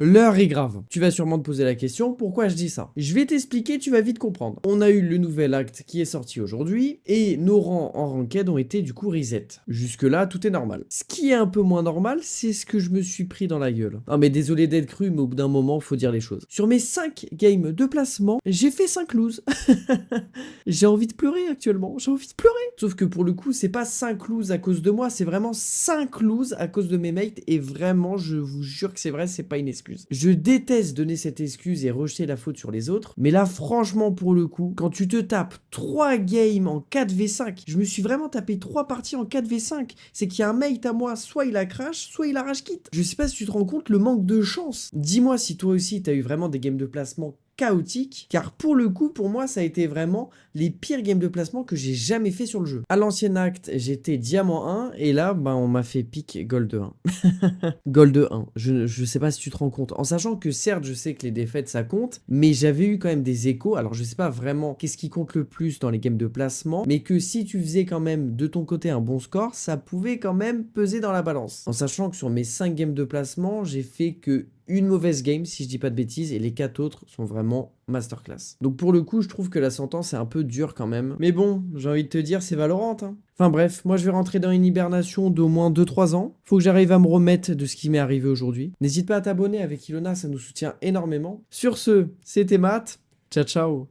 L'heure est grave. Tu vas sûrement te poser la question, pourquoi je dis ça? Je vais t'expliquer, tu vas vite comprendre. On a eu le nouvel acte qui est sorti aujourd'hui, et nos rangs en ranked ont été du coup reset. Jusque-là, tout est normal. Ce qui est un peu moins normal, c'est ce que je me suis pris dans la gueule. Non mais désolé d'être cru, mais au bout d'un moment, faut dire les choses. Sur mes 5 games de placement, j'ai fait 5 loses. J'ai envie de pleurer actuellement, j'ai envie de pleurer. Sauf que pour le coup, c'est pas 5 loses à cause de moi, c'est vraiment 5 loses à cause de mes mates, et vraiment, je vous jure que c'est vrai, c'est pas une excuse. Je déteste donner cette excuse et rejeter la faute sur les autres, mais là, franchement, pour le coup, quand tu te tapes 3 games en 4v5, je me suis vraiment tapé 3 parties en 4v5, c'est qu'il y a un mate à moi, soit il a crash, soit il a rage quit. Je sais pas si tu te rends compte le manque de chance. Dis-moi si toi aussi, t'as eu vraiment des games de placement chaotique, car pour le coup, pour moi, ça a été vraiment les pires games de placement que j'ai jamais fait sur le jeu. À l'ancien acte, j'étais diamant 1, et là, bah, on m'a fait pick gold 1. Gold 1, je sais pas si tu te rends compte, en sachant que certes, je sais que les défaites, ça compte, mais j'avais eu quand même des échos, alors je sais pas vraiment qu'est-ce qui compte le plus dans les games de placement, mais que si tu faisais quand même de ton côté un bon score, ça pouvait quand même peser dans la balance. En sachant que sur mes 5 games de placement, j'ai fait que une mauvaise game, si je dis pas de bêtises, et les 4 autres sont vraiment masterclass. Donc pour le coup, je trouve que la sentence est un peu dure quand même. Mais bon, j'ai envie de te dire, c'est Valorant, hein. Enfin bref, moi je vais rentrer dans une hibernation d'au moins 2-3 ans. Faut que j'arrive à me remettre de ce qui m'est arrivé aujourd'hui. N'hésite pas à t'abonner avec Ilona, ça nous soutient énormément. Sur ce, c'était Matt. Ciao ciao.